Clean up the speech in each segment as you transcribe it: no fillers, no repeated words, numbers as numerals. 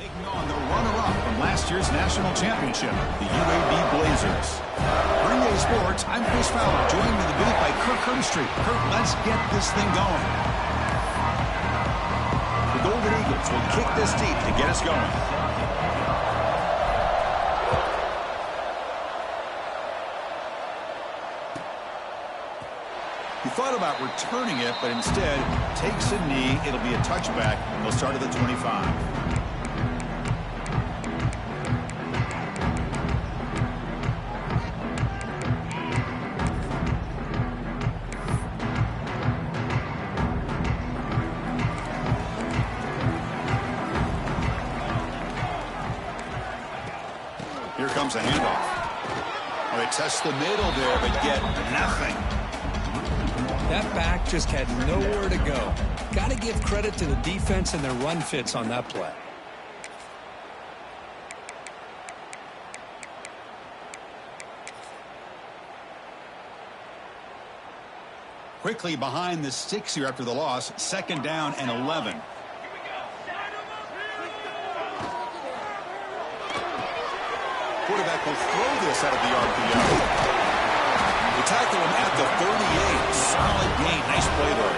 Taking on the runner-up from last year's national championship, the UAB Blazers. For EA Sports, I'm Chris Fowler, joined in the booth by Kirk Herbstreit. Kirk, let's get this thing going. The Golden Eagles will kick this deep to get us going. He thought about returning it, but instead takes a knee. It'll be a touchback, and they'll start at the 25. Here comes a handoff. Well, they test the middle there, but get nothing. That back just had nowhere to go. Got to give credit to the defense and their run fits on that play. Quickly behind the sticks here after the loss. Second down and 11. Quarterback will throw this out of the RPO. They tackle him at the 38. Solid gain. Nice play there.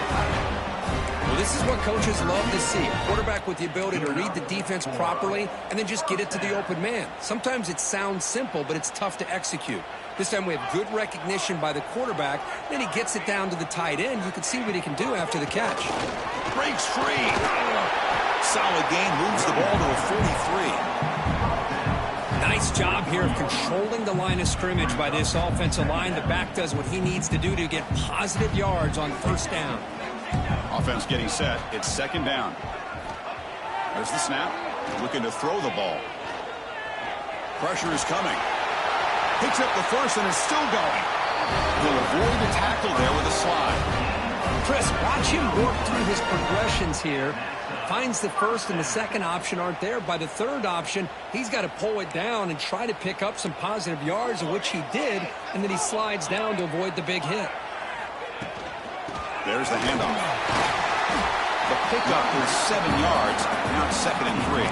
Well, this is what coaches love to see. A quarterback with the ability to read the defense properly and then just get it to the open man. Sometimes it sounds simple, but it's tough to execute. This time we have good recognition by the quarterback. Then he gets it down to the tight end. You can see what he can do after the catch. Breaks free. Solid gain. Moves the ball to a 43. Nice job here of controlling the line of scrimmage by this offensive line. The back does what he needs to do to get positive yards on first down. Offense getting set. It's second down. There's the snap. Looking to throw the ball. Pressure is coming. Picks up the first and is still going. He'll avoid the tackle there with a slide. Chris, watch him work through his progressions here. Finds the first and the second option aren't there. By the third option, he's got to pull it down and try to pick up some positive yards, of which he did, and then he slides down to avoid the big hit. There's the handoff. The pickup is 7 yards, now second and 3.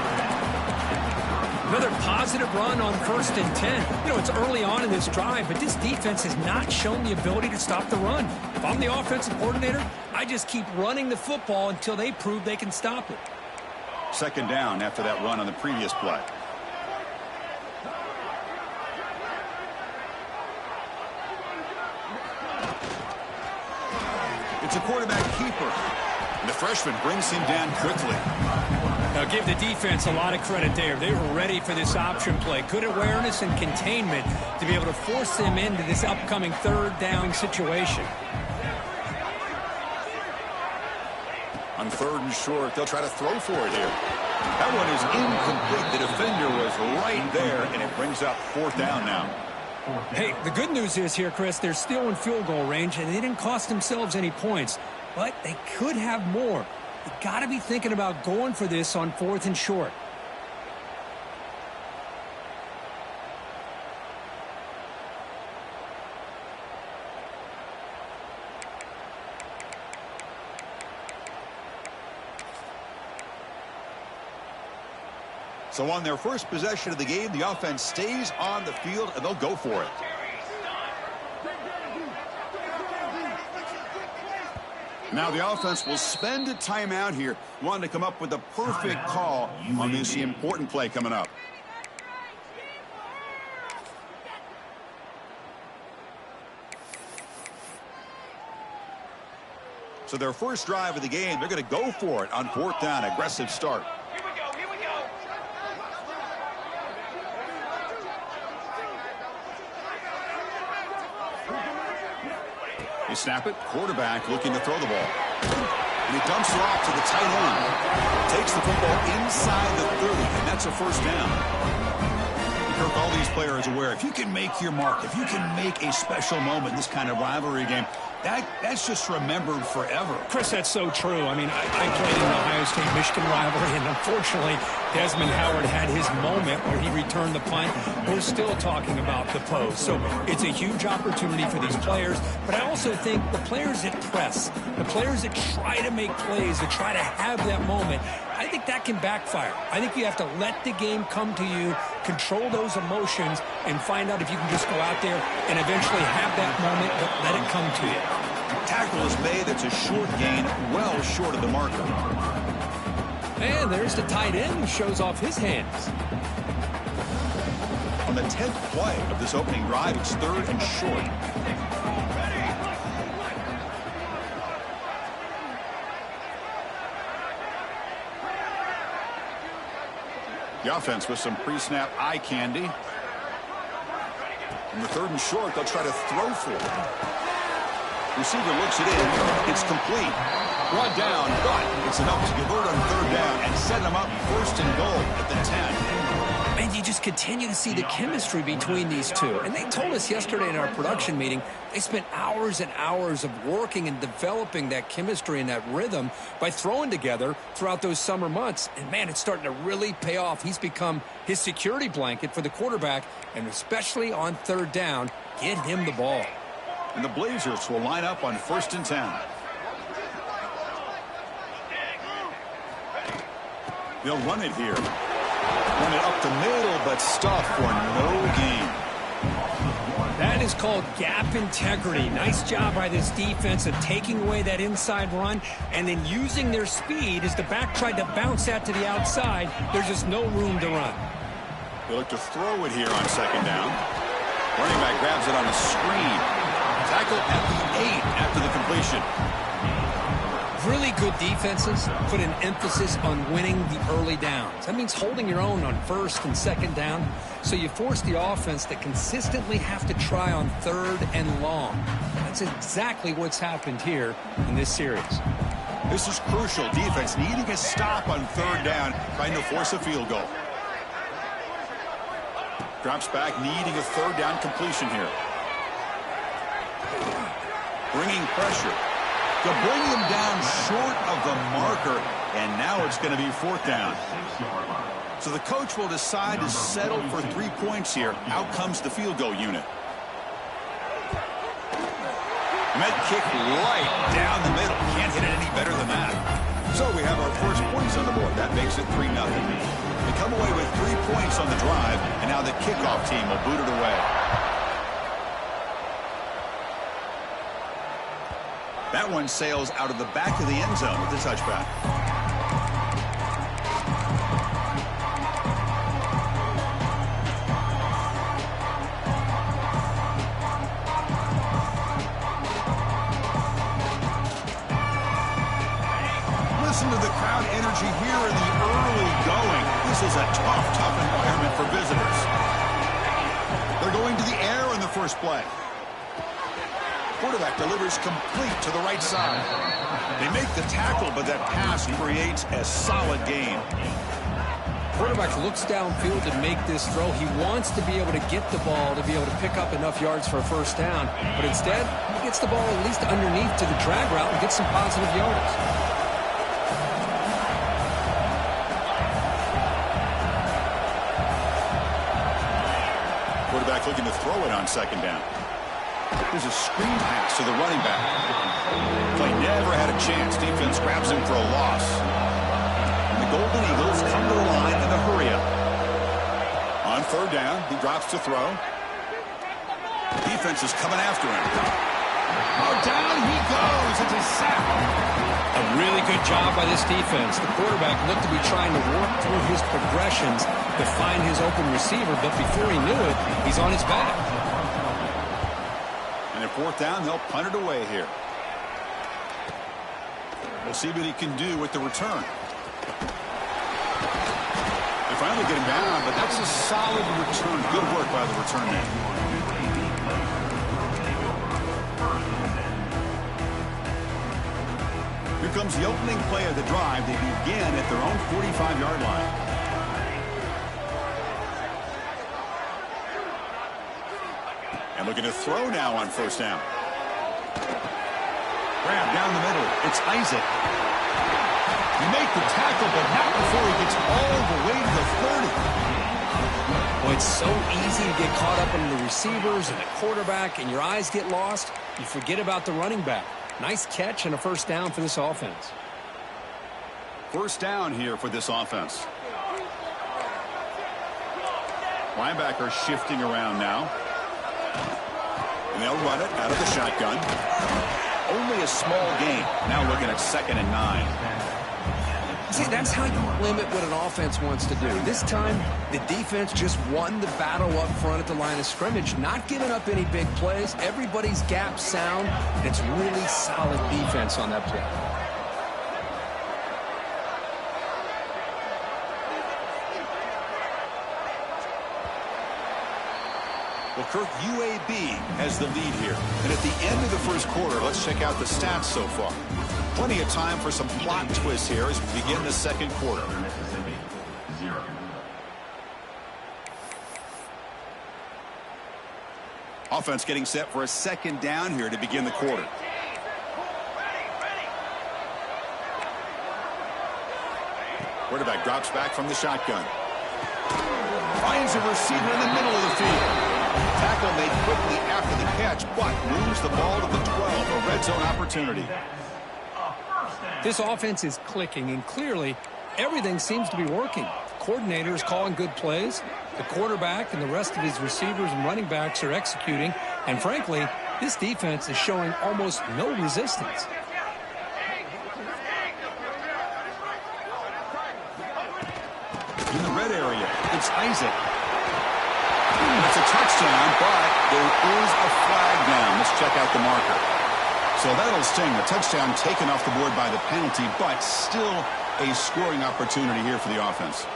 Another positive run on first and 10. You know, it's early on in this drive, but this defense has not shown the ability to stop the run. If I'm the offensive coordinator, I just keep running the football until they prove they can stop it. Second down after that run on the previous play. It's a quarterback keeper. And the freshman brings him down quickly. Now give the defense a lot of credit there. They were ready for this option play. Good awareness and containment to be able to force them into this upcoming third down situation. On third and short, they'll try to throw for it here. That one is incomplete. The defender was right there, and it brings up fourth down now. Hey, the good news is here, Chris, they're still in field goal range, and they didn't cost themselves any points, but they could have more. You got to be thinking about going for this on fourth and short. So on their first possession of the game, the offense stays on the field, and they'll go for it. Now the offense will spend a timeout here, wanting to come up with the perfect call on this important play coming up. So their first drive of the game, they're going to go for it on fourth down. Aggressive start. Here we go. They snap it. Quarterback looking to throw the ball. And he dumps it off to the tight end. Takes the football inside the 30, and that's a first down. Kirk, all these players aware, if you can make your mark, if you can make a special moment in this kind of rivalry game, That's just remembered forever. Chris, that's so true. I mean, I played in the Ohio State-Michigan rivalry, and unfortunately, Desmond Howard had his moment where he returned the punt. We're still talking about the pose. So it's a huge opportunity for these players, but I also think the players that press, the players that try to make plays, that try to have that moment, I think that can backfire. I think you have to let the game come to you, control those emotions, and find out if you can just go out there and eventually have that moment, but let it come to you. Tackle is made. That's a short gain, well short of the marker. And there's the tight end who shows off his hands. On the 10th play of this opening drive, it's 3rd and short. The offense with some pre-snap eye candy. On the 3rd and short, they'll try to throw for it. Receiver looks it in. It's complete. Brought down, but it's enough to convert on 3rd down and set them up 1st and goal at the 10. And you just continue to see the chemistry between these two. And they told us yesterday in our production meeting, they spent hours and hours of working and developing that chemistry and that rhythm by throwing together throughout those summer months. And, man, it's starting to really pay off. He's become his security blanket for the quarterback, and especially on 3rd down, get him the ball. And the Blazers will line up on 1st and 10. They'll run it here. Run it up the middle, but stuff for no gain. That is called gap integrity. Nice job by this defense of taking away that inside run and then using their speed as the back tried to bounce that to the outside. There's just no room to run. They look to throw it here on 2nd down. Running back grabs it on a screen. Tackle at the 8 after the completion. Really good defenses put an emphasis on winning the early downs. That means holding your own on 1st and 2nd down. So you force the offense to consistently have to try on 3rd and long. That's exactly what's happened here in this series. This is crucial. Defense needing a stop on 3rd down, trying to force a field goal. Drops back, needing a 3rd down completion here. Bringing pressure to bring them down short of the marker, and now it's going to be 4th down. So the coach will decide to settle for 3 points here. Out comes the field goal unit. Med kick right down the middle. Can't hit it any better than that. So we have our first points on the board. That makes it 3-0. They come away with 3 points on the drive, and now the kickoff team will boot it away. That one sails out of the back of the end zone with the touchback. Listen to the crowd energy here in the early going. This is a tough environment for visitors. They're going to the air in the first play. Quarterback delivers complete to the right side. They make the tackle, but that pass creates a solid gain. Quarterback looks downfield to make this throw. He wants to be able to get the ball to be able to pick up enough yards for a 1st down. But instead, he gets the ball at least underneath to the drag route and gets some positive yards. Quarterback looking to throw it on 2nd down. There's a screen pass to the running back. Play never had a chance. Defense grabs him for a loss. And the Golden Eagles come to the line in a hurry-up. On 3rd down, he drops to throw. Defense is coming after him. Oh, down he goes. It's a sack. A really good job by this defense. The quarterback looked to be trying to work through his progressions to find his open receiver, but before he knew it, he's on his back. And at 4th down, they'll punt it away here. We'll see what he can do with the return. They finally get him down, but that's a solid return. Good work by the return man. Here comes the opening play of the drive. They begin at their own 45-yard line. And looking to throw now on 1st down. Grab down the middle. It's Isaac. You make the tackle, but not before he gets all the way to the 30. Well, it's so easy to get caught up in the receivers and the quarterback, and your eyes get lost. You forget about the running back. Nice catch and a first down for this offense. First down here for this offense. Linebacker shifting around now. And they'll run it out of the shotgun. Only a small gain. Now looking at 2nd and 9. See, that's how you limit what an offense wants to do. This time, the defense just won the battle up front at the line of scrimmage, not giving up any big plays. Everybody's gap sound, and it's really solid defense on that play. Well, Kirk, UAB has the lead here. And at the end of the first quarter, let's check out the stats so far. Plenty of time for some plot twists here as we begin the second quarter. Offense getting set for a second down here to begin the quarter. Quarterback drops back from the shotgun. Finds a receiver in the middle of the field. Tackle made quickly after the catch, but moves the ball to the 12, a red zone opportunity. This offense is clicking, and clearly everything seems to be working. The coordinator is calling good plays. The quarterback and the rest of his receivers and running backs are executing. And frankly, this defense is showing almost no resistance. In the red area, it's Isaac. It's a touchdown, but there is a flag down. Let's check out the marker. So that'll sting. The touchdown taken off the board by the penalty, but still a scoring opportunity here for the offense.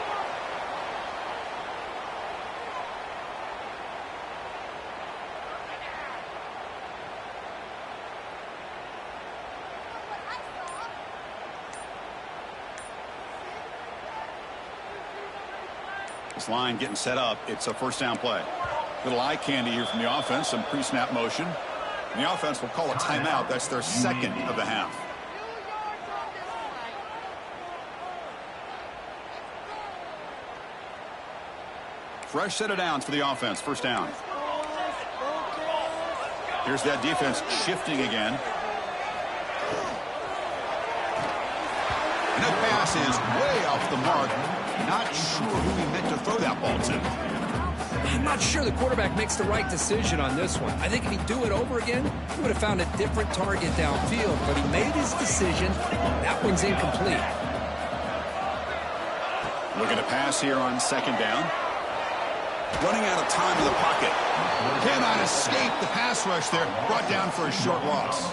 This line getting set up. It's a first down play. Little eye candy here from the offense. Some pre-snap motion. And the offense will call a timeout. That's their second of the half. Fresh set of downs for the offense. First down. Here's that defense shifting again. And that pass is way off the mark. Not sure who he meant to throw that ball to. I'm not sure the quarterback makes the right decision on this one. I think if he'd do it over again, he would have found a different target downfield. But he made his decision. That one's incomplete. Looking to pass here on second down. Running out of time in the pocket. Cannot escape the pass rush there. Brought down for a short loss.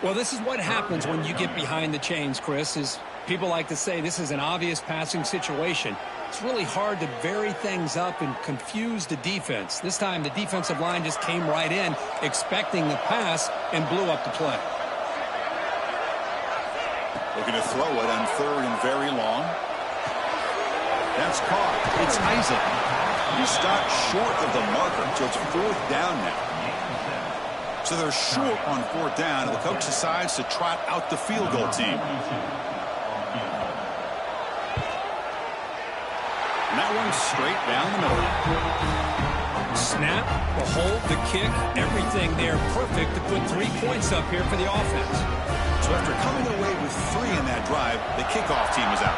Well, this is what happens when you get behind the chains, Chris, is people like to say this is an obvious passing situation. It's really hard to vary things up and confuse the defense. This time, the defensive line just came right in, expecting the pass, and blew up the play. Looking to throw it on third and very long. That's caught. It's Isaac. He stopped short of the marker, so it's fourth down now. So they're short on fourth down, and the coach decides to trot out the field goal team. And that one's straight down the middle. Snap, the hold, the kick, everything there perfect to put 3 points up here for the offense. So after coming away with 3 in that drive, the kickoff team is out.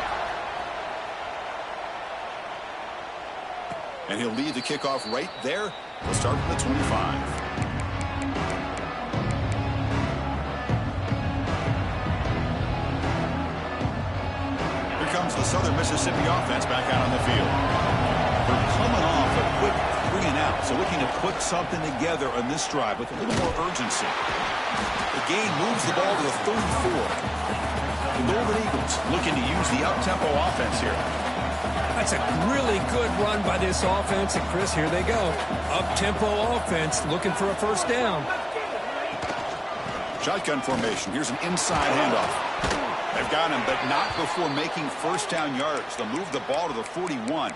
And he'll lead the kickoff right there. We'll start from the 25. Comes the Southern Mississippi offense back out on the field. They're coming off a quick 3 and out, so looking to put something together on this drive with a little more urgency. The gain moves the ball to the 34. The Golden Eagles looking to use the up-tempo offense here. That's a really good run by this offense, and Chris, here they go. Up-tempo offense looking for a first down. Shotgun formation. Here's an inside handoff. They've got him, but not before making first down yards. They'll move the ball to the 41.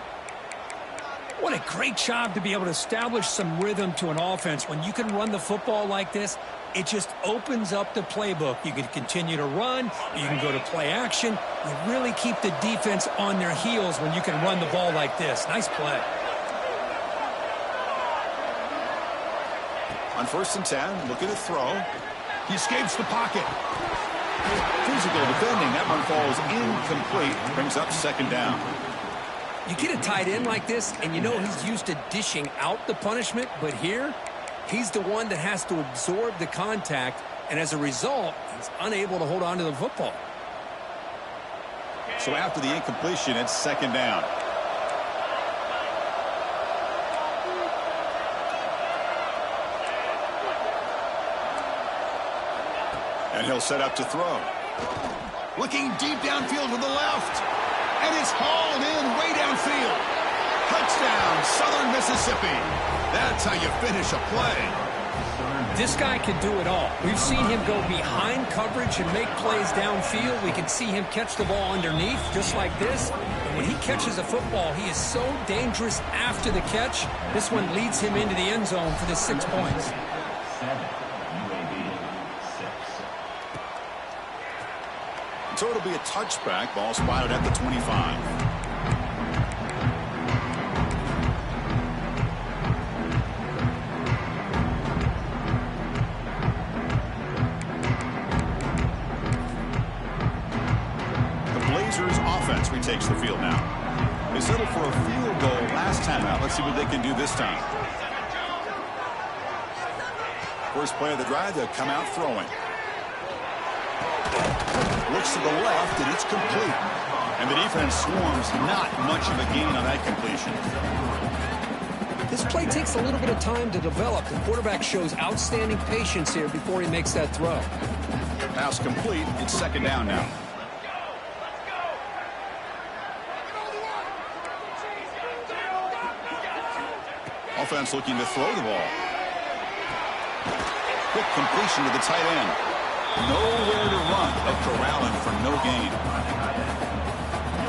What a great job to be able to establish some rhythm to an offense. When you can run the football like this, it just opens up the playbook. You can continue to run. You can go to play action. You really keep the defense on their heels when you can run the ball like this. Nice play. On 1st and 10, looking to throw. He escapes the pocket. Physical defending. That one falls incomplete. Brings up 2nd down. You get a tight end like this, and you know he's used to dishing out the punishment, but here, he's the one that has to absorb the contact, and as a result, he's unable to hold on to the football. So after the incompletion, it's 2nd down. And he'll set up to throw. Looking deep downfield to the left. And it's hauled in way downfield. Touchdown, Southern Mississippi. That's how you finish a play. This guy can do it all. We've seen him go behind coverage and make plays downfield. We can see him catch the ball underneath, just like this. And when he catches a football, he is so dangerous after the catch. This one leads him into the end zone for the 6 points. So it'll be a touchback. Ball spotted at the 25. The Blazers offense retakes the field now. They settled for a field goal last time out. Let's see what they can do this time. First play of the drive, they'll come out throwing. Looks to the left, and it's complete. And the defense swarms. Not much of a gain on that completion. This play takes a little bit of time to develop. The quarterback shows outstanding patience here before he makes that throw. Pass complete. It's 2nd down now. Offense looking to throw the ball. Quick completion to the tight end. Nowhere to run, but corralling for no gain.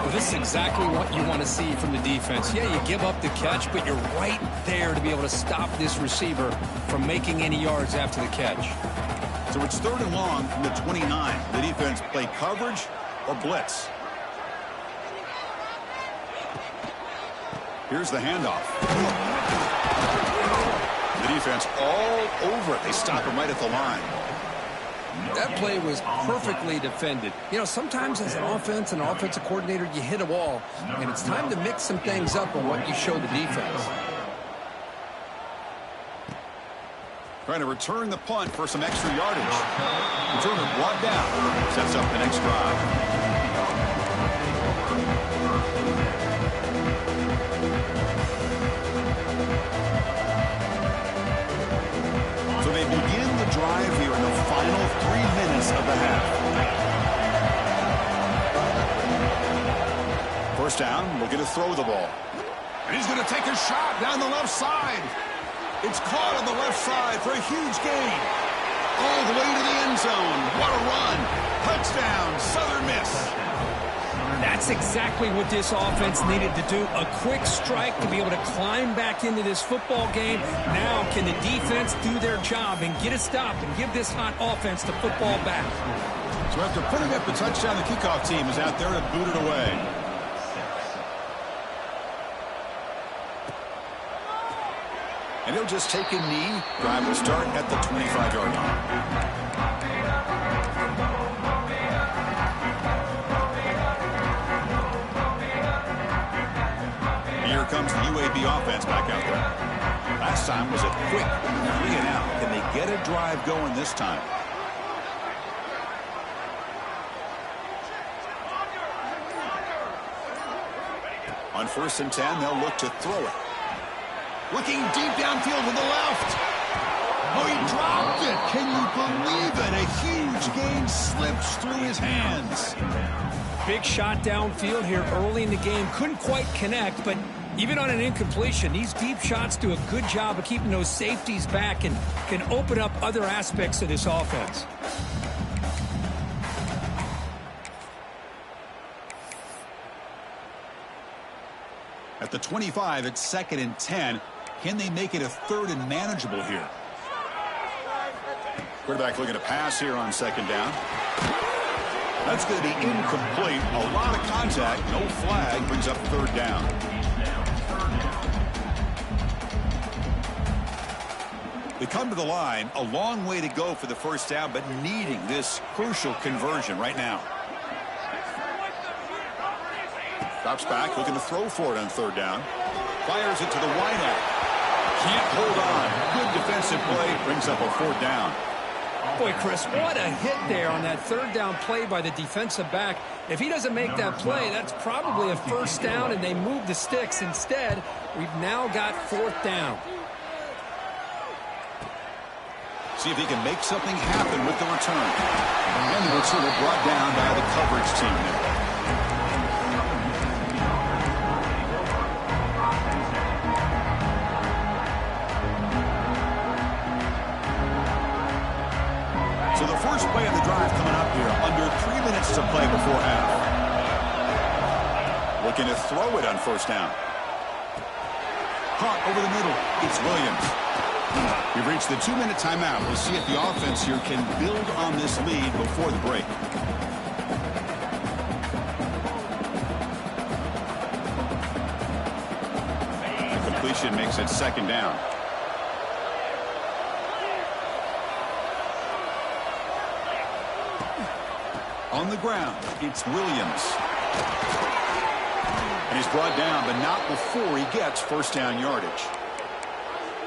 Well, this is exactly what you want to see from the defense. Yeah, you give up the catch, but you're right there to be able to stop this receiver from making any yards after the catch. So it's 3rd and long from the 29. The defense play coverage or blitz. Here's the handoff. The defense all over it. They stop him right at the line. That play was perfectly defended. You know, sometimes as an offensive coordinator, you hit a wall, and it's time to mix some things up on what you show the defense. Trying to return the punt for some extra yardage. Returner brought down. Sets up the next drive. So they begin the drive here in the final 3 minutes of the half. First down, looking to throw the ball. And he's going to take a shot down the left side. It's caught on the left side for a huge gain. All the way to the end zone. What a run. Touchdown, Southern Miss. That's exactly what this offense needed to do. A quick strike to be able to climb back into this football game. Now can the defense do their job and get a stop and give this hot offense the football back? So after putting up the touchdown, the kickoff team is out there to boot it away. And he'll just take a knee. Drive will start at the 25-yard line. Here comes the UAB offense back out there. Last time was a quick 3 and out. Can they get a drive going this time? On 1st and 10, they'll look to throw it. Looking deep downfield to the left. Oh, he dropped it. Can you believe it? A huge gain slips through his hands. Big shot downfield here early in the game. Couldn't quite connect, but even on an incompletion, these deep shots do a good job of keeping those safeties back and can open up other aspects of this offense. At the 25, it's 2nd and 10. Can they make it a 3rd and manageable here? Quarterback looking to pass here on 2nd down. That's going to be incomplete. A lot of contact. No flag. Brings up 3rd down. They come to the line. A long way to go for the 1st down, but needing this crucial conversion right now. Drops back, looking to throw for it on 3rd down. Fires it to the wideout. Can't hold on. Good defensive play. Brings up a 4th down. Boy, Chris, what a hit there on that 3rd down play by the defensive back. If he doesn't make that play, that's probably a 1st down, and they move the sticks. Instead, we've now got 4th down. See if he can make something happen with the return. And it's sort of brought down by the coverage team there. So the first play of the drive coming up here. Under 3 minutes to play before half. Looking to throw it on 1st down. Caught over the middle. It's Williams. We've reached the 2-minute timeout. We'll see if the offense here can build on this lead before the break. The completion makes it 2nd down. On the ground, it's Williams. And he's brought down, but not before he gets 1st down yardage.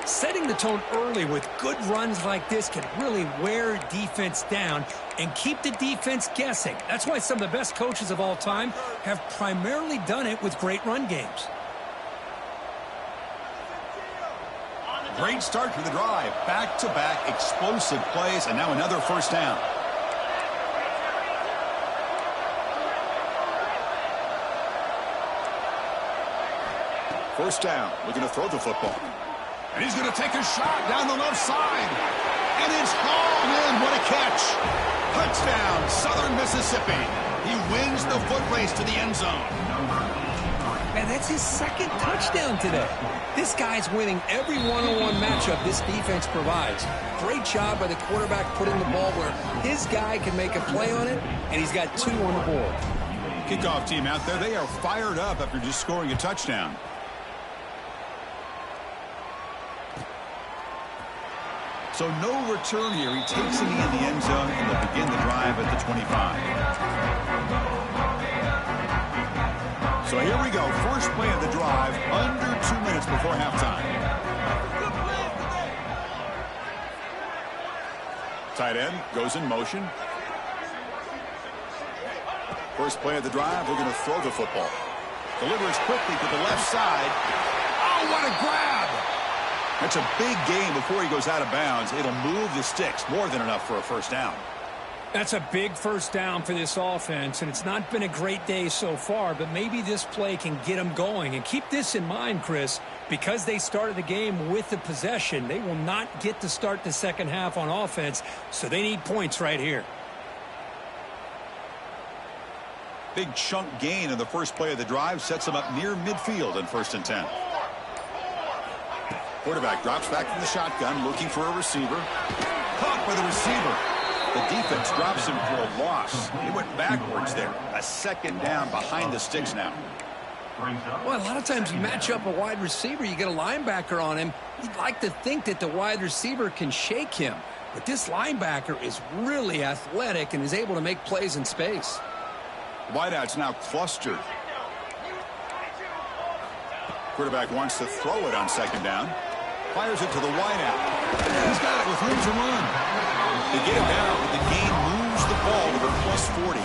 Setting the tone early with good runs like this can really wear defense down and keep the defense guessing. That's why some of the best coaches of all time have primarily done it with great run games. Great start to the drive. Back-to-back explosive plays, and now another 1st down. First down, looking to throw the football. And he's going to take a shot down the left side. And it's hauled in. What a catch. Touchdown, Southern Mississippi. He wins the foot race to the end zone. Man, that's his 2nd touchdown today. This guy's winning every one-on-one matchup this defense provides. Great job by the quarterback putting the ball where his guy can make a play on it, and he's got 2 on the board. Kickoff team out there, they are fired up after just scoring a touchdown. So no return here. He takes it in the end zone, and they'll begin the drive at the 25. So here we go. First play of the drive, under 2 minutes before halftime. Tight end goes in motion. First play of the drive, we're going to throw the football. Delivers quickly to the left side. Oh, what a grab! That's a big gain before he goes out of bounds. It'll move the sticks. More than enough for a 1st down. That's a big 1st down for this offense, and it's not been a great day so far, but maybe this play can get them going. And keep this in mind, Chris, because they started the game with the possession, they will not get to start the 2nd half on offense, so they need points right here. Big chunk gain in the first play of the drive sets them up near midfield in 1st and 10. Quarterback drops back from the shotgun, looking for a receiver. Caught by the receiver. The defense drops him for a loss. He went backwards there. A 2nd down behind the sticks now. Well, a lot of times you match up a wide receiver, you get a linebacker on him. You'd like to think that the wide receiver can shake him. But this linebacker is really athletic and is able to make plays in space. Wideout's now clustered. Quarterback wants to throw it on 2nd down. Fires it to the wideout. He's got it with room to run. They get it down, but the gain moves the ball to the +40.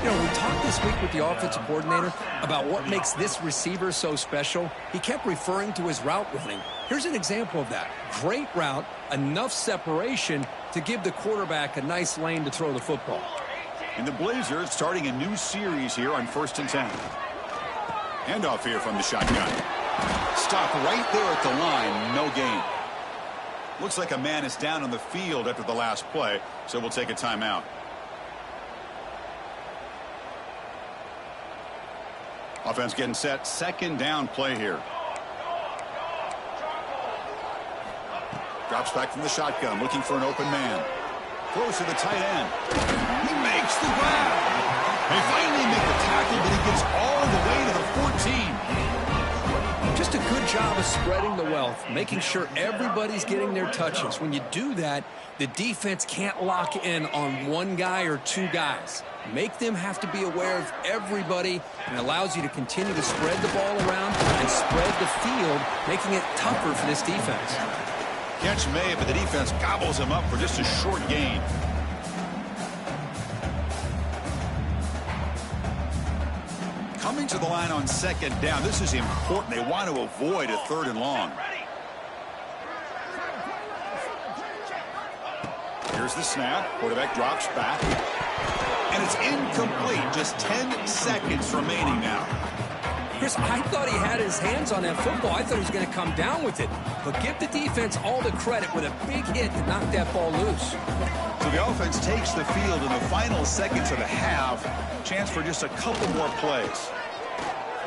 You know, we talked this week with the offensive coordinator about what makes this receiver so special. He kept referring to his route running. Here's an example of that. Great route, enough separation to give the quarterback a nice lane to throw the football. And the Blazers starting a new series here on 1st and 10. Handoff here from the shotgun. Stop right there at the line. No gain. Looks like a man is down on the field after the last play, so we'll take a timeout. Offense getting set. Second down play here. Drops back from the shotgun, looking for an open man. Throws to the tight end. He makes the grab. They finally make the tackle, but he gets all the way to the 14. Just a good job of spreading the wealth, making sure everybody's getting their touches. When you do that, the defense can't lock in on one guy or two guys. Make them have to be aware of everybody, and allows you to continue to spread the ball around and spread the field, making it tougher for this defense. Catch made, but the defense gobbles him up for just a short gain. Coming to the line on second down. This is important. They want to avoid a 3rd and long. Here's the snap. Quarterback drops back. And it's incomplete. Just 10 seconds remaining now. Chris, I thought he had his hands on that football. I thought he was going to come down with it. But give the defense all the credit with a big hit to knock that ball loose. So the offense takes the field in the final seconds of the half. Chance for just a couple more plays.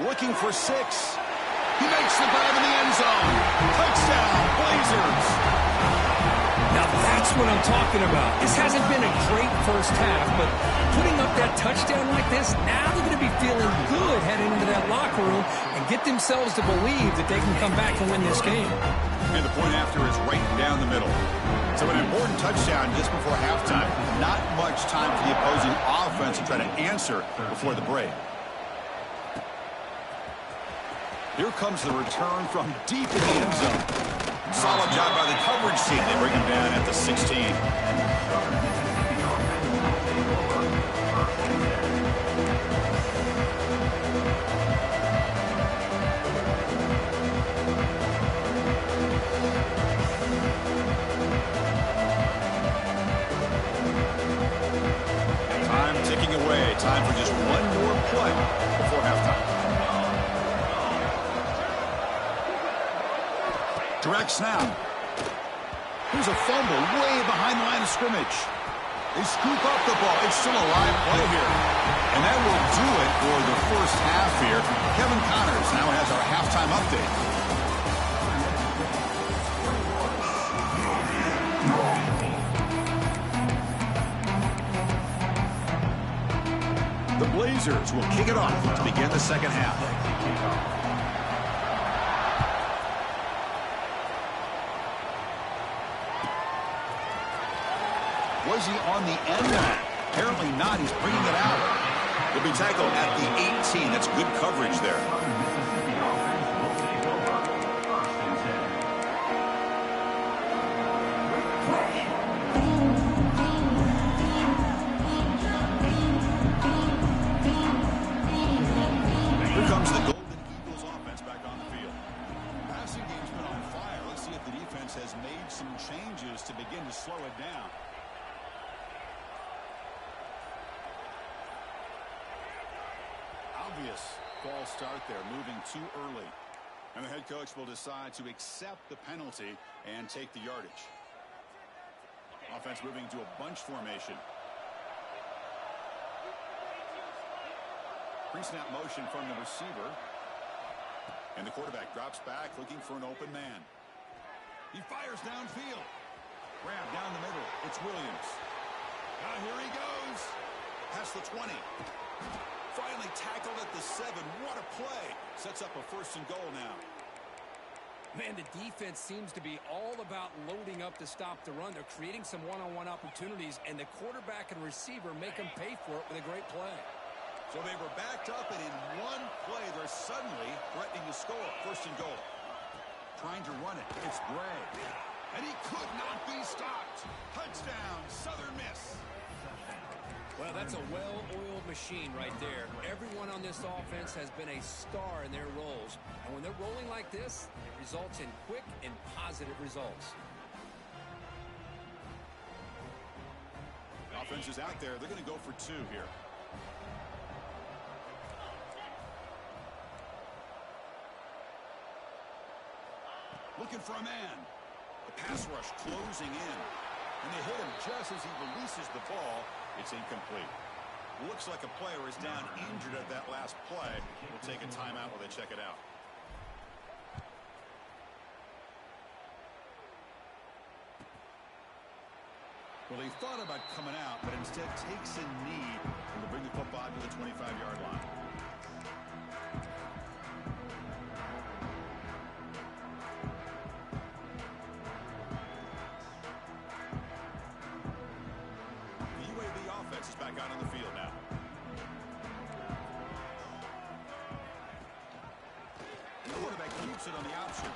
Looking for 6. He makes the grab in the end zone. Touchdown, Blazers. Now that's what I'm talking about. This hasn't been a great first half, but putting up that touchdown like this, now they're going to be feeling good heading into that locker room and get themselves to believe that they can come back and win this game. And the point after is right down the middle. So an important touchdown just before halftime. Not much time for the opposing offense to try to answer before the break. Here comes the return from deep in the end zone. Solid job by the coverage team. They bring him down at the 16. Time ticking away. Time for just one more play before halftime. Direct snap. Here's a fumble way behind the line of scrimmage. They scoop up the ball. It's still a live play here. And that will do it for the first half here. Kevin Connors now has our halftime update. The Blazers will kick it off to begin the second half. Was he on the end line? Apparently not. He's bringing it out. He'll be tackled at the 18. That's good coverage there. Here comes the Golden Eagles offense back on the field. Passing game's been on fire. Let's see if the defense has made some changes to begin to slow it down. Obvious false start there, moving too early. And the head coach will decide to accept the penalty and take the yardage. Offense moving to a bunch formation. Pre-snap motion from the receiver. And the quarterback drops back, looking for an open man. He fires downfield. Grab down the middle. It's Williams. Now here he goes. Past the 20. Finally tackled at the 7. What a play. Sets up a 1st and goal now. Man, the defense seems to be all about loading up to stop the run. They're creating some one-on-one opportunities, and the quarterback and receiver make them pay for it with a great play. So they were backed up, and in one play, they're suddenly threatening to score. 1st and goal. Trying to run it. It's Bray. And he could not be stopped. Touchdown, Southern Miss. Well, that's a well-oiled machine right there. Everyone on this offense has been a star in their roles. And when they're rolling like this, it results in quick and positive results. The offense is out there. They're going to go for 2 here. Looking for a man. The pass rush closing in. And they hit him just as he releases the ball. It's incomplete. Looks like a player is down injured at that last play. We'll take a timeout while they check it out. Well, he thought about coming out, but instead takes a knee to bring the football to the 25-yard line. Offense is back out on the field now. The quarterback keeps it on the option.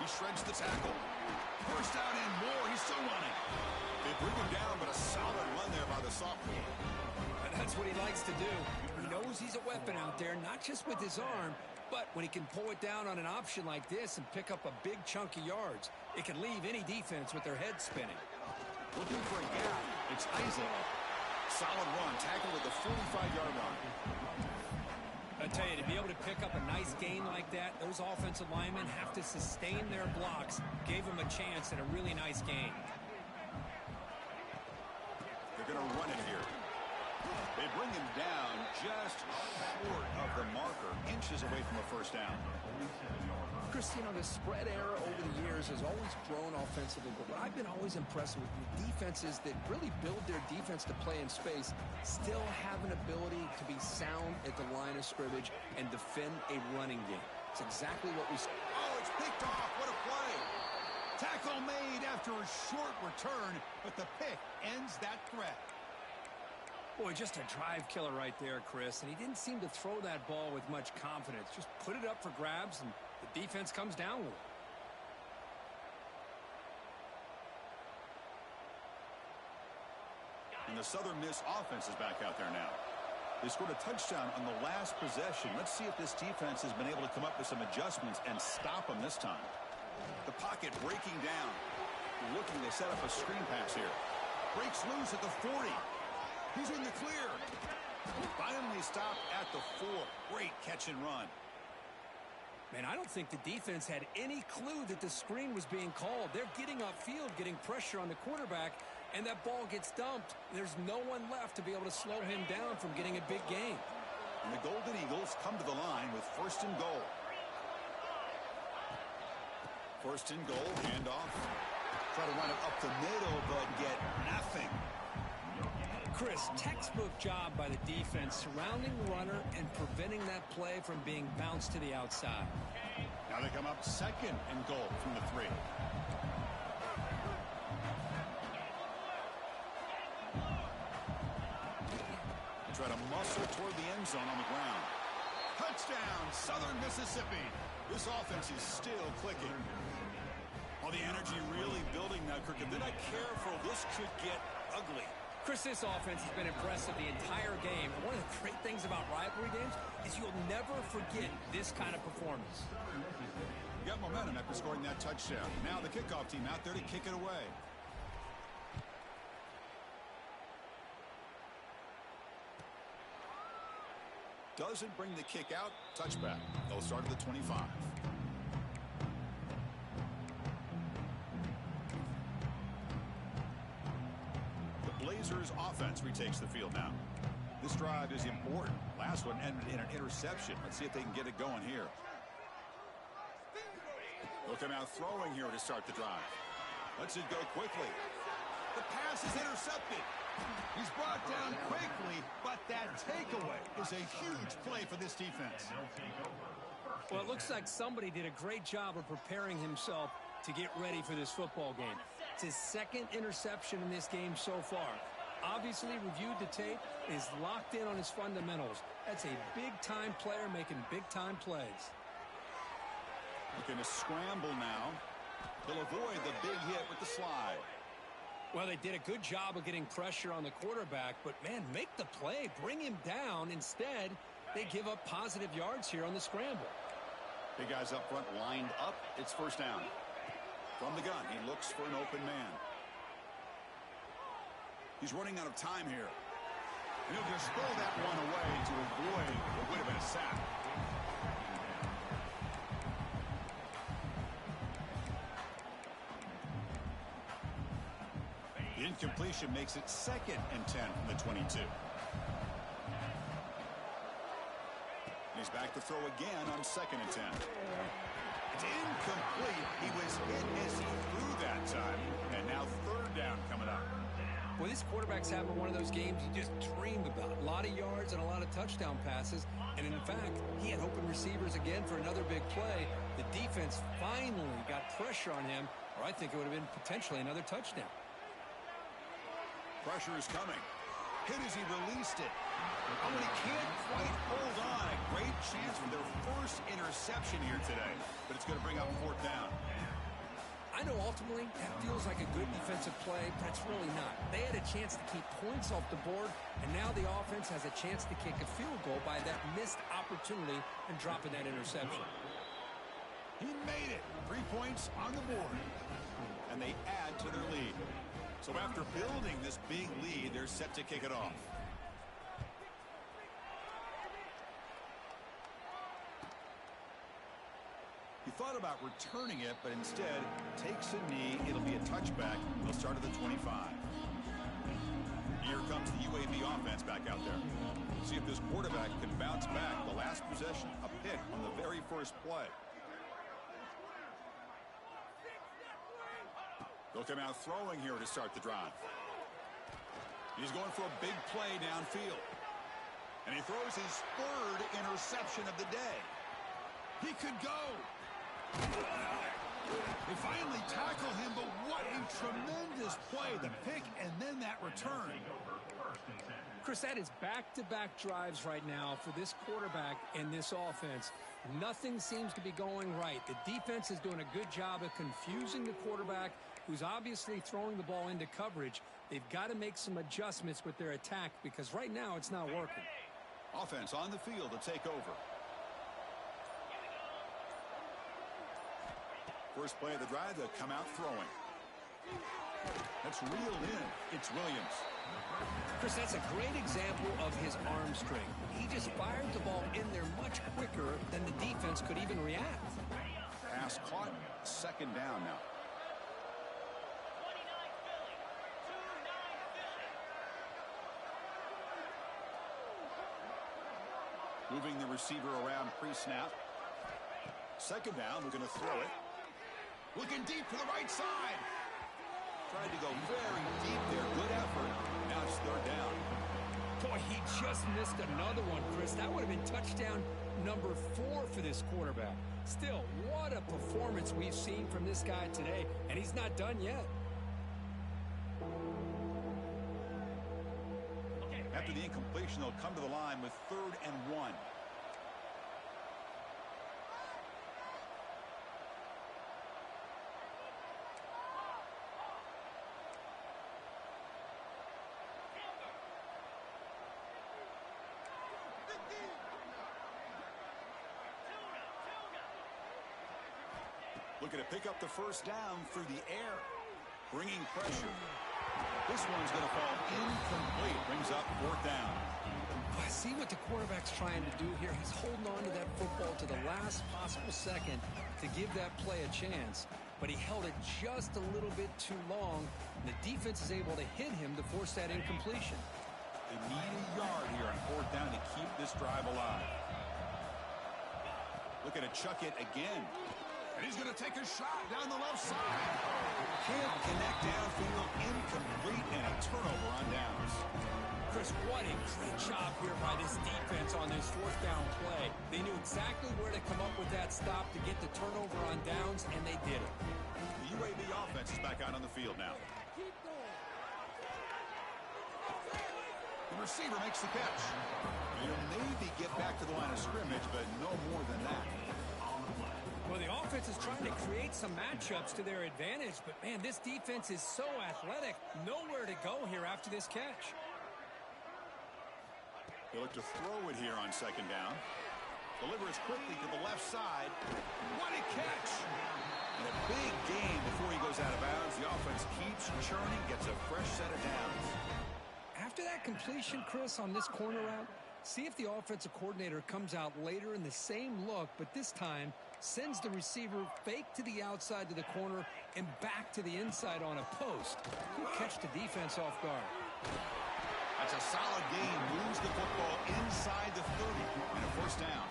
He shreds the tackle. First down and more. He's still running. They bring him down, but a solid run there by the sophomore. And that's what he likes to do. He knows he's a weapon out there, not just with his arm, but when he can pull it down on an option like this and pick up a big chunk of yards, it can leave any defense with their head spinning. Looking for a gap. It's Isaac. Solid run, tackled at the 45-yard line. I tell you, to be able to pick up a nice gain like that, those offensive linemen have to sustain their blocks. Gave him a chance at a really nice gain. They're going to run it here. They bring him down just short of the marker, inches away from a first down. Chris, you know, the spread era over the years has always grown offensively, but what I've been always impressed with defenses that really build their defense to play in space still have an ability to be sound at the line of scrimmage and defend a running game. It's exactly what we saw. Oh, it's picked off. What a play. Tackle made after a short return, but the pick ends that threat. Boy, just a drive killer right there, Chris, and he didn't seem to throw that ball with much confidence. Just put it up for grabs, and the defense comes down with it. And the Southern Miss offense is back out there now. They scored a touchdown on the last possession. Let's see if this defense has been able to come up with some adjustments and stop them this time. The pocket breaking down. Looking to set up a screen pass here. Breaks loose at the 40. He's in the clear. Finally stopped at the 4. Great catch and run. Man, I don't think the defense had any clue that the screen was being called. They're getting upfield, getting pressure on the quarterback, and that ball gets dumped. There's no one left to be able to slow him down from getting a big gain. And the Golden Eagles come to the line with first and goal. First and goal, handoff. Try to run it up the middle, but get nothing. Chris, textbook job by the defense surrounding the runner and preventing that play from being bounced to the outside. Now they come up second and goal from the 3. They try to muscle toward the end zone on the ground. Touchdown, Southern Mississippi. This offense is still clicking. Oh, the energy really building now, Kirk. If they're not careful, this could get ugly. Chris, this offense has been impressive the entire game. And one of the great things about rivalry games is you'll never forget this kind of performance. You got momentum after scoring that touchdown. Now the kickoff team out there to kick it away. Doesn't bring the kick out. Touchback. They'll start at the 25. Blazers offense retakes the field now. This drive is important. Last one ended in an interception. Let's see if they can get it going here. They'll come out throwing here to start the drive. Let's it go quickly. The pass is intercepted. He's brought down quickly, but that takeaway is a huge play for this defense. Well, it looks like somebody did a great job of preparing himself to get ready for this football game. It's his second interception in this game so far. Obviously reviewed the tape, is locked in on his fundamentals. That's a big-time player making big-time plays. Looking to scramble now. They'll avoid the big hit with the slide. Well, they did a good job of getting pressure on the quarterback, but, man, make the play, bring him down. Instead, they give up positive yards here on the scramble. Big guys up front lined up. It's first down. From the gun, he looks for an open man. He's running out of time here. And he'll just throw that one away to avoid what would have been a sack. The incompletion makes it 2nd and 10 from the 22. to throw again on 2nd and 10. It's incomplete. He was hit as he threw that time. And now 3rd down coming up. Well, this quarterback's having one of those games you just dream about. A lot of yards and a lot of touchdown passes. And in fact, he had open receivers again for another big play. The defense finally got pressure on him, or I think it would have been potentially another touchdown. Pressure is coming. Hit as he released it. Oh, and he can't quite hold on. A great chance for their first interception here today. But it's going to bring up 4th down. I know ultimately that feels like a good defensive play, but it's really not. They had a chance to keep points off the board, and now the offense has a chance to kick a field goal by that missed opportunity and dropping that interception. He made it. 3 points on the board. And they add to their lead. So after building this big lead, they're set to kick it off. He thought about returning it, but instead takes a knee. It'll be a touchback. They'll start at the 25. Here comes the UAB offense back out there. See if this quarterback can bounce back. The last possession, a pick on the very first play. They'll come out throwing here to start the drive. He's going for a big play downfield. And he throws his 3rd interception of the day. He could go. They finally tackle him, but what a tremendous play. The pick and then that return. Chris, that is back-to-back drives right now for this quarterback and this offense. Nothing seems to be going right. The defense is doing a good job of confusing the quarterback, who's obviously throwing the ball into coverage. They've got to make some adjustments with their attack because right now it's not working. Offense on the field to take over. First play of the drive, they'll come out throwing. That's reeled in. It's Williams. Chris, that's a great example of his arm strength. He just fired the ball in there much quicker than the defense could even react. Pass caught. 2nd down now. Moving the receiver around pre-snap. 2nd down, we're going to throw it. Looking deep to the right side. Tried to go very deep there. Good effort. Now it's 3rd down. Boy, he just missed another one, Chris. That would have been touchdown number 4 for this quarterback. Still, what a performance we've seen from this guy today, and he's not done yet. After the incompletion, they'll come to the line with 3rd and 1. Looking to pick up the 1st down through the air. Bringing pressure. This one's going to fall incomplete. Brings up 4th down. I see what the quarterback's trying to do here. He's holding on to that football to the last possible second to give that play a chance. But he held it just a little bit too long. And the defense is able to hit him to force that incompletion. They need a yard here on 4th down to keep this drive alive. Looking to chuck it again. And he's going to take a shot down the left side. Can't connect downfield, incomplete, and a turnover on downs. Chris, what a great job here by this defense on this 4th down play. They knew exactly where to come up with that stop to get the turnover on downs, and they did it. The UAB offense is back out on the field now. The receiver makes the catch. He'll maybe get back to the line of scrimmage, but no more than that. Well, the offense is trying to create some matchups to their advantage, but, man, this defense is so athletic. Nowhere to go here after this catch. They look to throw it here on 2nd down. Delivers quickly to the left side. What a catch! And a big gain before he goes out of bounds. The offense keeps churning, gets a fresh set of downs. After that completion, Chris, on this corner route, see if the offensive coordinator comes out later in the same look, but this time sends the receiver fake to the outside to the corner and back to the inside on a post. He'll catch the defense off guard. That's a solid gain. Moves the football inside the 30 and a 1st down.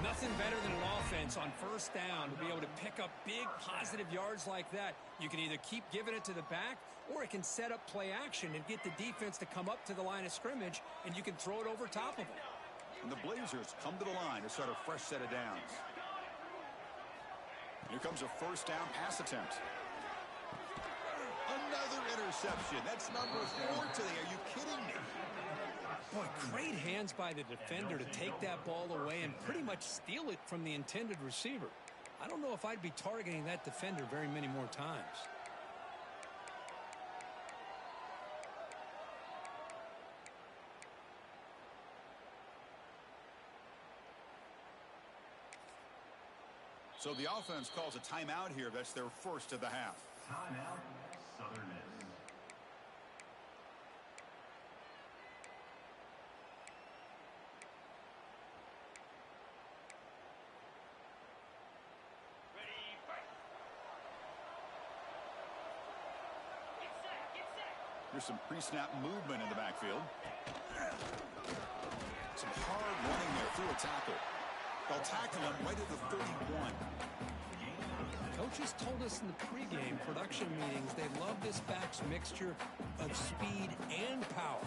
Nothing better than an offense on first down to be able to pick up big positive yards like that. You can either keep giving it to the back, or it can set up play action and get the defense to come up to the line of scrimmage, and you can throw it over top of them. And the Blazers come to the line to start a fresh set of downs. Here comes a first down pass attempt. Another interception. That's number 4 today. Are you kidding me? Boy, great hands by the defender to take that ball away and pretty much steal it from the intended receiver. I don't know if I'd be targeting that defender very many more times. So the offense calls a timeout here. That's their first of the half. Timeout, Southern Miss. There's some pre-snap movement in the backfield. Some hard running there through a tackle. They'll tackle him right at the 31. Coaches told us in the pregame production meetings they love this back's mixture of speed and power.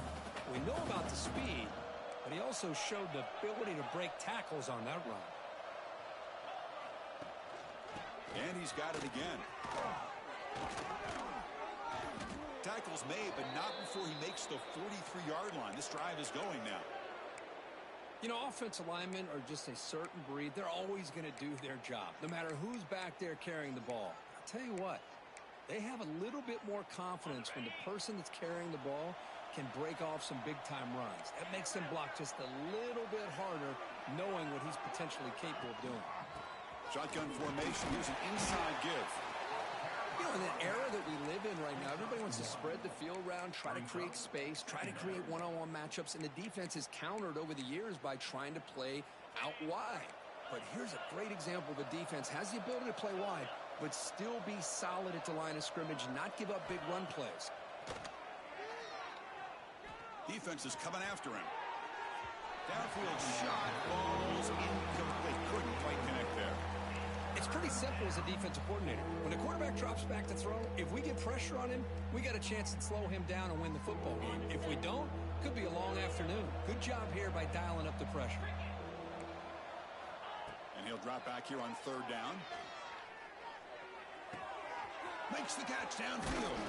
We know about the speed, but he also showed the ability to break tackles on that run. And he's got it again. Tackles made, but not before he makes the 43-yard line. This drive is going now. You know, offensive linemen are just a certain breed. They're always going to do their job, no matter who's back there carrying the ball. I'll tell you what, they have a little bit more confidence when the person that's carrying the ball can break off some big-time runs. That makes them block just a little bit harder, knowing what he's potentially capable of doing. Shotgun formation. Here's an inside give. You know, in the era that we live in right now, everybody wants to spread the field around, try to create space, try to create one-on-one matchups, and the defense is countered over the years by trying to play out wide. But here's a great example of a defense has the ability to play wide, but still be solid at the line of scrimmage, not give up big run plays. Defense is coming after him. Downfield shot, balls incomplete. Couldn't quite connect there. It's pretty simple as a defensive coordinator. When the quarterback drops back to throw, if we get pressure on him, we got a chance to slow him down and win the football game. If we don't, it could be a long afternoon. Good job here by dialing up the pressure. And he'll drop back here on third down. Makes the catch downfield.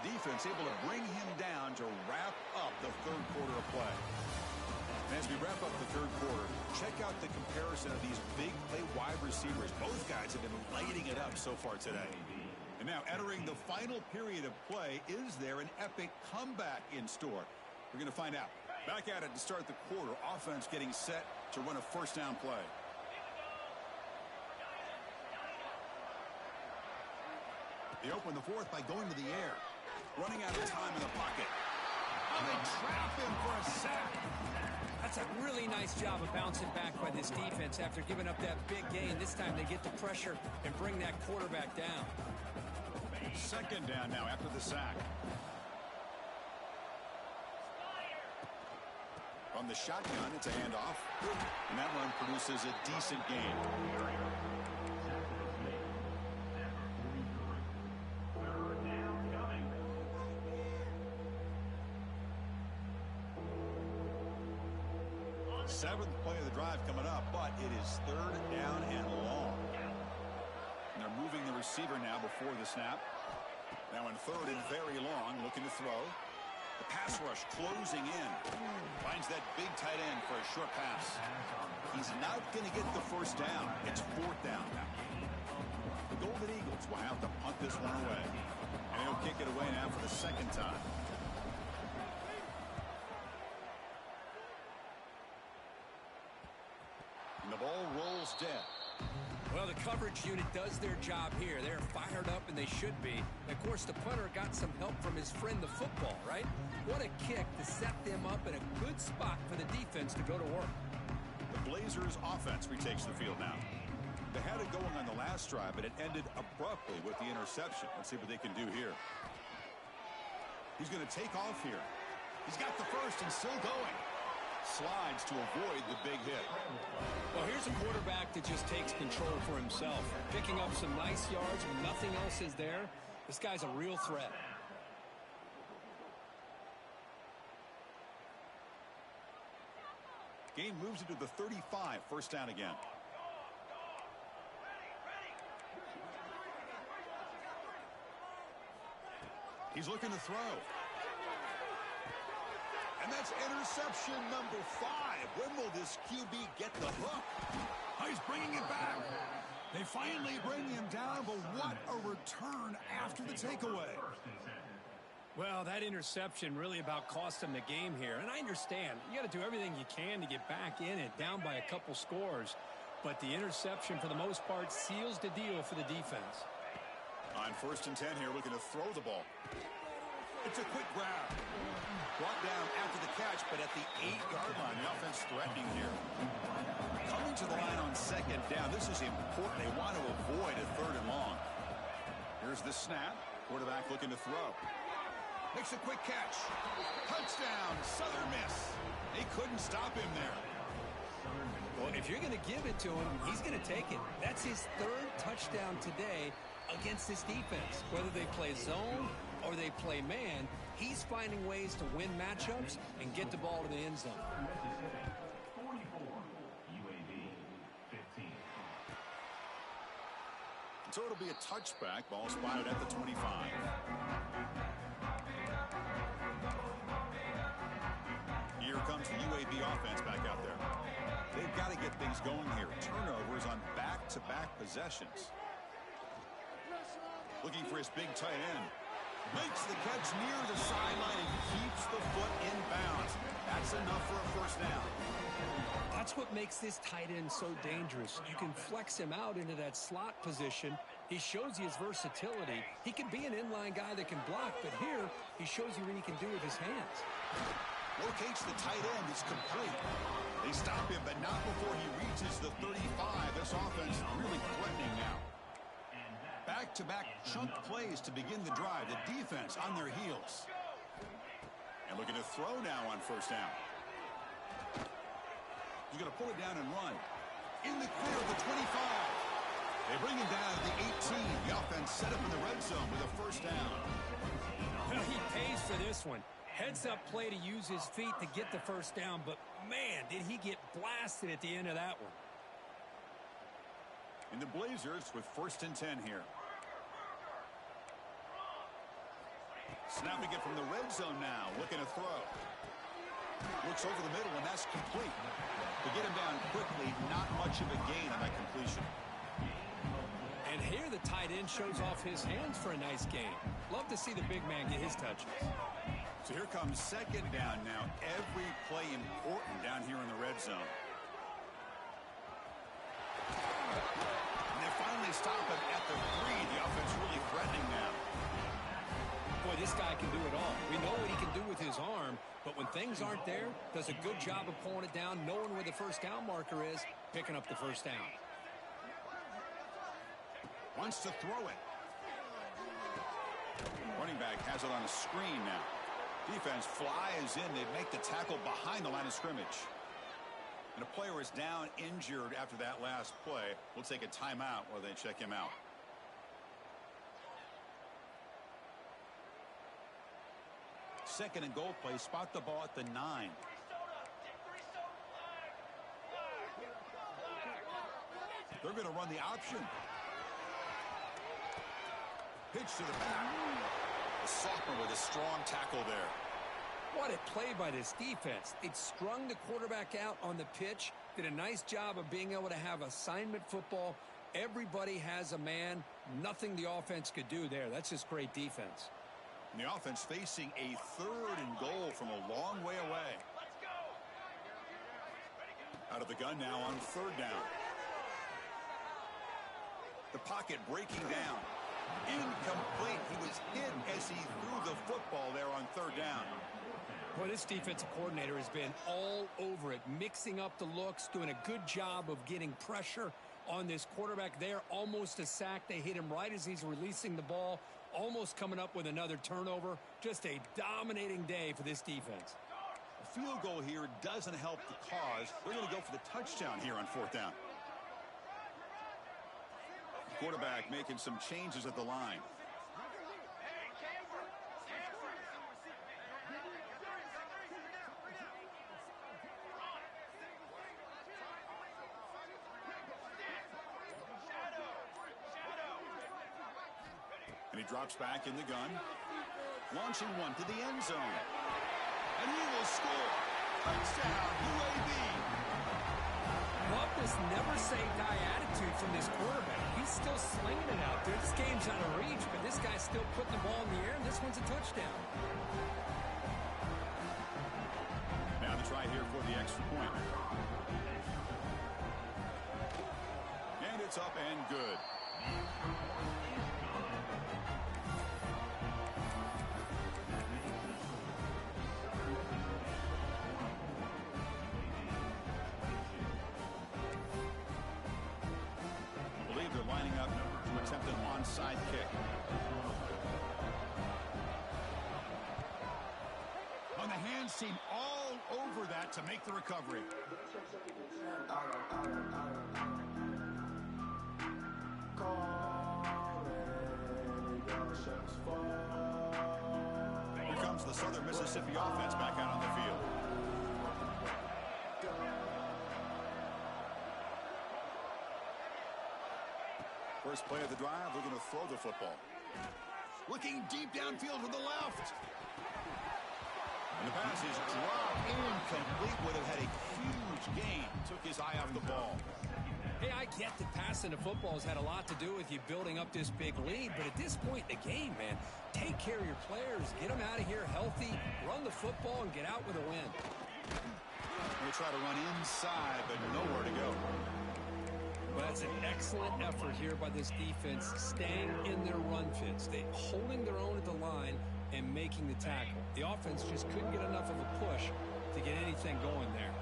The defense able to bring him down to wrap up the third quarter of play. And as we wrap up the third quarter, check out the comparison of these big play wide receivers. Both guys have been lighting it up so far today. And now entering the final period of play, is there an epic comeback in store? We're going to find out. Back at it to start the quarter. Offense getting set to run a first down play. They open the fourth by going to the air. Running out of time in the pocket. And they trap him for a sack. That's a really nice job of bouncing back by this defense after giving up that big gain. This time they get the pressure and bring that quarterback down. Second down now after the sack. From the shotgun, it's a handoff. And that run produces a decent gain. 7th play of the drive coming up, but it is third down and long. And they're moving the receiver now before the snap. Now in third and very long, looking to throw. The pass rush closing in. Finds that big tight end for a short pass. He's not going to get the first down. It's fourth down now. The Golden Eagles will have to punt this one away. And he'll kick it away now for the second time. And the ball rolls dead. Well, the coverage unit does their job here. They're fired up, and they should be. And of course, the punter got some help from his friend, the football, right? What a kick to set them up in a good spot for the defense to go to work. The Blazers' offense retakes the field now. They had it going on the last drive, but it ended abruptly with the interception. Let's see what they can do here. He's going to take off here. He's got the first and still going. slides to avoid the big hit. Well, here's a quarterback that just takes control for himself, picking up some nice yards when nothing else is there. This guy's a real threat. Game moves into the 35, first down again. He's looking to throw. And that's interception number 5. When will this QB get the hook? Oh, he's bringing it back. They finally bring him down, but what a return after the takeaway. Well, that interception really about cost him the game here. And I understand. You got to do everything you can to get back in it, down by a couple scores. But the interception, for the most part, seals the deal for the defense. On 1st and 10 here, looking to throw the ball. It's a quick grab. Brought down after the catch, but at the 8-yard line, the offense threatening here. Coming to the line on 2nd down. This is important. They want to avoid a 3rd and long. Here's the snap. Quarterback looking to throw. Makes a quick catch. Touchdown, Southern Miss. They couldn't stop him there. Well, if you're going to give it to him, he's going to take it. That's his 3rd touchdown today against this defense. Whether they play zone or they play man, he's finding ways to win matchups and get the ball to the end zone. 44, UAB 15. So it'll be a touchback. Ball spotted at the 25. Here comes the UAB offense back out there. They've got to get things going here. Turnovers on back-to-back possessions. Looking for his big tight end. Makes the catch near the sideline and keeps the foot in bounds. That's enough for a first down. That's what makes this tight end so dangerous. You can flex him out into that slot position. He shows you his versatility. He can be an inline guy that can block, but here he shows you what he can do with his hands. Locates the tight end. It's complete. They stop him, but not before he reaches the 35. This offense really threatening now. Back-to-back chunk plays to begin the drive. The defense on their heels. And looking to throw now on 1st down. He's going to pull it down and run. In the clear of the 25. They bring him down to the 18. The offense set up in the red zone with a first down. Well, he pays for this one. Heads-up play to use his feet to get the first down, but, man, did he get blasted at the end of that one. And the Blazers with 1st and 10 here. Snapping it from the red zone now, looking to throw. Looks over the middle, and that's complete. To get him down quickly, not much of a gain on that completion. And here the tight end shows off his hands for a nice gain. Love to see the big man get his touches. So here comes 2nd down now. Every play important down here in the red zone. And they finally stop him at the 3. The offense really threatening now. Boy, this guy can do it all. We know what he can do with his arm, but when things aren't there, does a good job of pulling it down, knowing where the first down marker is, picking up the first down. Wants to throw it. Running back has it on a screen now. Defense flies in. They make the tackle behind the line of scrimmage. And a player is down injured after that last play. We'll take a timeout while they check him out. Second and goal play. Spot the ball at the 9. They're going to run the option. Pitch to the back. The sophomore with a strong tackle there. What a play by this defense. It strung the quarterback out on the pitch, did a nice job of being able to have assignment football. Everybody has a man. Nothing the offense could do there. That's just great defense. And the offense facing a 3rd and goal from a long way away. Out of the gun now on 3rd down. The pocket breaking down. Incomplete. He was hit as he threw the football there on 3rd down. Boy, this defensive coordinator has been all over it, mixing up the looks, doing a good job of getting pressure on this quarterback there. Almost a sack. They hit him right as he's releasing the ball, almost coming up with another turnover. Just a dominating day for this defense. A field goal here doesn't help the cause. They're going to go for the touchdown here on 4th down. The quarterback making some changes at the line. And he drops back in the gun. Launching one to the end zone. And he will score. Touchdown, UAB. Love this never-say-die attitude from this quarterback. He's still slinging it out there. This game's out of reach, but this guy's still putting the ball in the air, and this one's a touchdown. Now the try here for the extra point. And it's up and good. They're lining up to attempt an onside kick. And the hands seem all over that to make the recovery. Here comes the Southern Mississippi offense back out on the field. First play of the drive, they're going to throw the football. Looking deep downfield to the left. And the pass is dropped incomplete. Would have had a huge gain. Took his eye off the ball. Hey, I get that passing the football has had a lot to do with you building up this big lead, but at this point in the game, man, take care of your players. Get them out of here healthy, run the football, and get out with a win. They try to run inside, but nowhere to go. Well, that's an excellent effort here by this defense, staying in their run fits. They holding their own at the line and making the tackle. The offense just couldn't get enough of a push to get anything going there.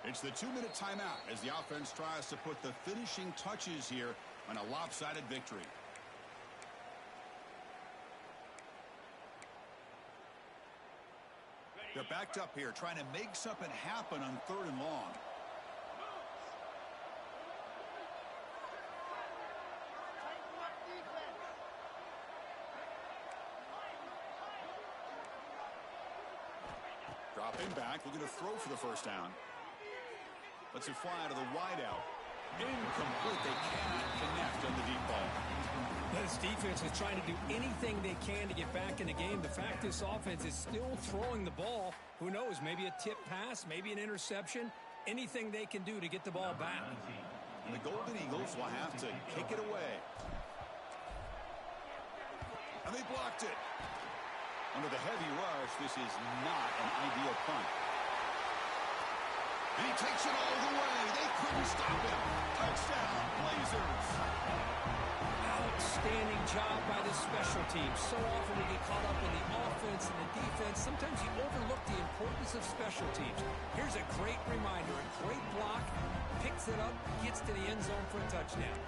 It's the 2-minute timeout as the offense tries to put the finishing touches here on a lopsided victory. They're backed up here trying to make something happen on 3rd and long. Dropping back, looking to throw for the first down. Lets it fly to the wideout. Incomplete. They cannot connect on the deep ball. This defense is trying to do anything they can to get back in the game. The fact this offense is still throwing the ball, who knows, maybe a tip pass, maybe an interception, anything they can do to get the ball back. And the Golden Eagles will have to kick it away. And they blocked it. Under the heavy rush, this is not an ideal punt. And he takes it all the way. They couldn't stop him. Touchdown, Blazers. Outstanding job by the special teams. So often we get caught up in the offense and the defense. Sometimes you overlook the importance of special teams. Here's a great reminder. A great block. Picks it up. Gets to the end zone for a touchdown.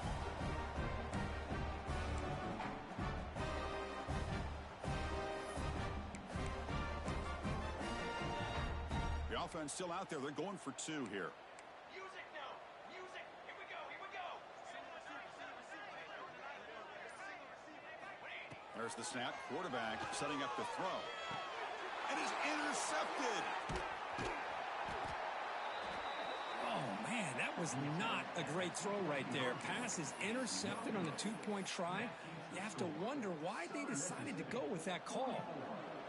The offense still out there. They're going for 2 here. Music now. Music. Here we go. Here we go. There's the snap. Quarterback setting up to throw. And he's intercepted. Oh, man, that was not a great throw right there. Pass is intercepted on the 2-point try. You have to wonder why they decided to go with that call.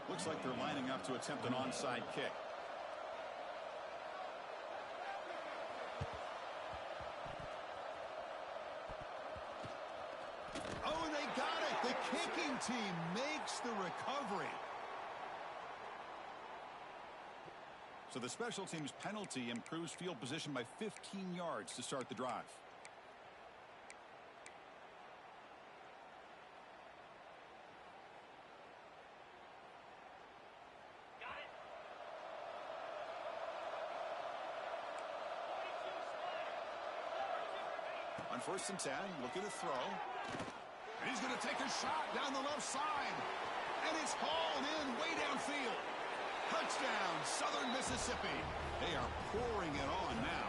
Looks like they're lining up to attempt an onside kick. Oh, and they got it. The kicking team makes the recovery. So the special teams penalty improves field position by 15 yards to start the drive. On 1st and 10, looking to throw. And he's going to take a shot down the left side. And it's hauled in way downfield. Touchdown, Southern Mississippi. They are pouring it on now.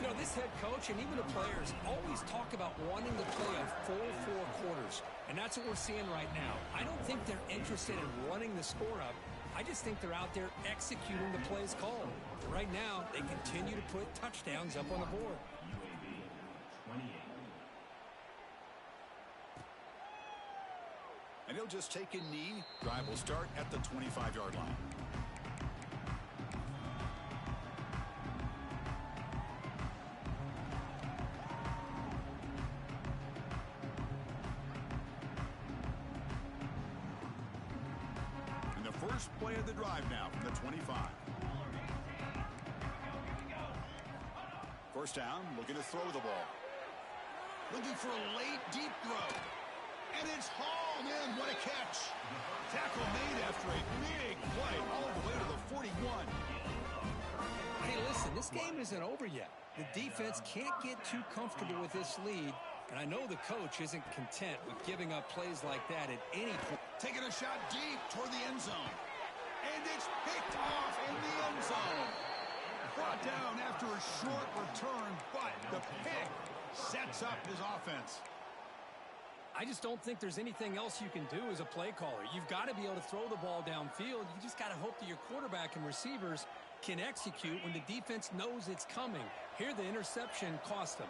You know, this head coach and even the players always talk about wanting to play a full 4 quarters. And that's what we're seeing right now. I don't think they're interested in running the score up. I just think they're out there executing the plays called. Right now, they continue to put touchdowns up on the board. UAB 28. And he'll just take a knee. Drive will start at the 25-yard line. And the first play of the drive now from the 25. First down, looking to throw the ball. Looking for a late, deep throw. And it's hauled in. What a catch. Tackle made after a big play all the way to the 41. Hey, listen, this game isn't over yet. The defense can't get too comfortable with this lead, and I know the coach isn't content with giving up plays like that at any point. Taking a shot deep toward the end zone. And it's picked off in the end zone. Brought down after a short return, but the pick sets up his offense. I just don't think there's anything else you can do as a play caller. You've got to be able to throw the ball downfield. You just got to hope that your quarterback and receivers can execute when the defense knows it's coming. Here, the interception cost them.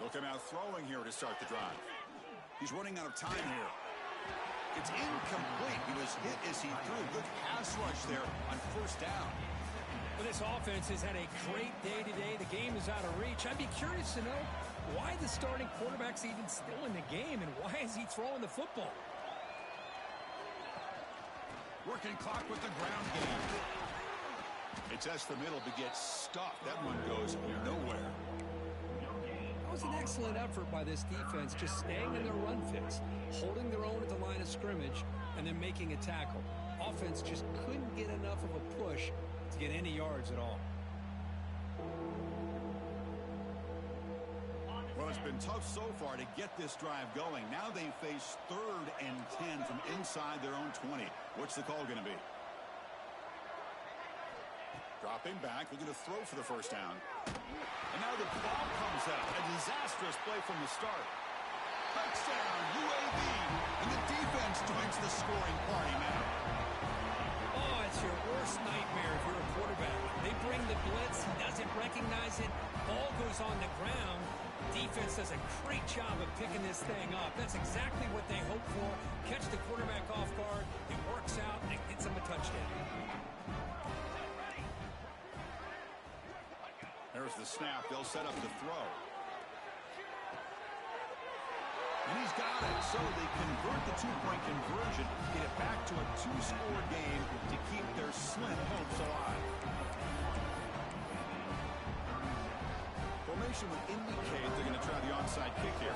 Look him out throwing here to start the drive. He's running out of time here. It's incomplete. He was hit as he threw. Good pass rush there on 1st down. Well, this offense has had a great day today. The game is out of reach. I'd be curious to know why the starting quarterback's even still in the game and why is he throwing the football? Working clock with the ground game. It tests the middle but gets stuck. That one goes nowhere. That was an excellent effort by this defense, just staying in their run fix, holding their own at the line of scrimmage, and then making a tackle. Offense just couldn't get enough of a push to get any yards at all. Well, it's been tough so far to get this drive going. Now they face 3rd and 10 from inside their own 20. What's the call going to be? Dropping back, looking to throw for the 1st down. And now the ball comes out. A disastrous play from the start. Touchdown, UAB. And the defense joins the scoring party now. Oh, it's your worst nightmare if you're a quarterback. They bring the blitz. He doesn't recognize it. Ball goes on the ground. Defense does a great job of picking this thing up. That's exactly what they hope for. Catch the quarterback off guard. It works out, and it gets them a touchdown. There's the snap. They'll set up the throw. And he's got it. So they convert the 2-point conversion, get it back to a 2-score game to keep their slim hopes alive. Formation would indicate they're going to try the onside kick here.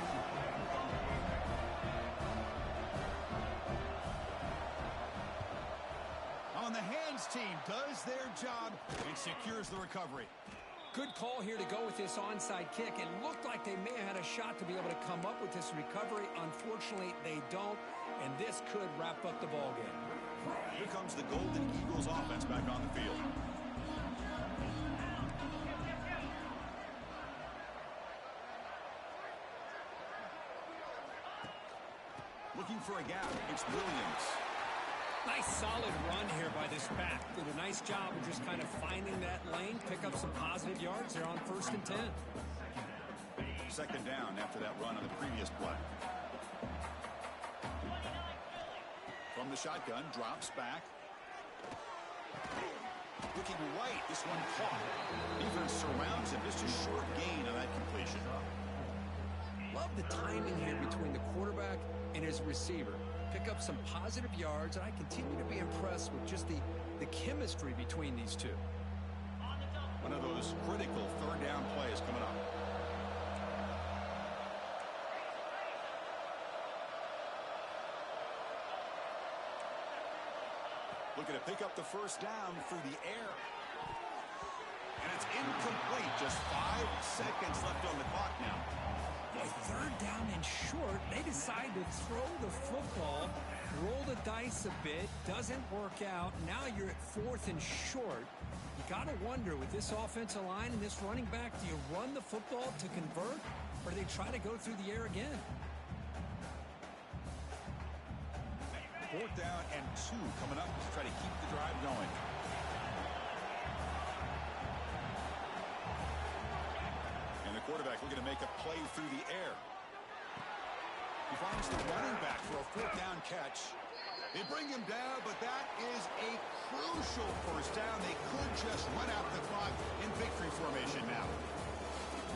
On the hands team does their job and secures the recovery. Good call here to go with this onside kick. It looked like they may have had a shot to be able to come up with this recovery. Unfortunately, they don't, and this could wrap up the ball game. Here comes the Golden Eagles offense back on the field. Looking for a gap. It's Williams. Nice solid run here by this back. Did a nice job of just kind of finding that lane, pick up some positive yards there on 1st and 10. 2nd down after that run on the previous play. From the shotgun, drops back. Looking right, this one caught. Defense surrounds him, just a short gain on that completion. Love the timing here between the quarterback and his receiver. Pick up some positive yards, and I continue to be impressed with just the chemistry between these two. One of those critical 3rd down plays coming up. Looking to pick up the first down through the air. And it's incomplete. Just 5 seconds left on the clock now. A third down and short. They decide to throw the football, roll the dice a bit, doesn't work out. Now you're at 4th and short. You got to wonder, with this offensive line and this running back, do you run the football to convert, or do they try to go through the air again? 4th down and 2 coming up to try to keep the drive going. And the quarterback looking to make a play through the air. He finds the running back for a 4th down catch. They bring him down, but that is a crucial first down. They could just run out the clock in victory formation now.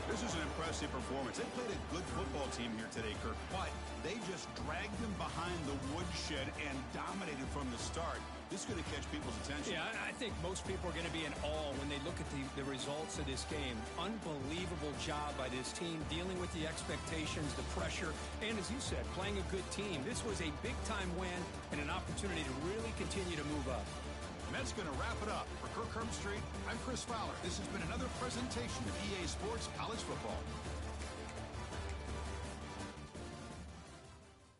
This is an impressive performance. They played a good football team here today, Kirk, but they just dragged them behind the woodshed and dominated from the start. This is going to catch people's attention. Yeah, I think most people are going to be in awe when they look at the results of this game. Unbelievable job by this team, dealing with the expectations, the pressure, and as you said, playing a good team. This was a big-time win and an opportunity to really continue to move up. And that's going to wrap it up. For Kirk Herbstreit, I'm Chris Fowler. This has been another presentation of EA Sports College Football.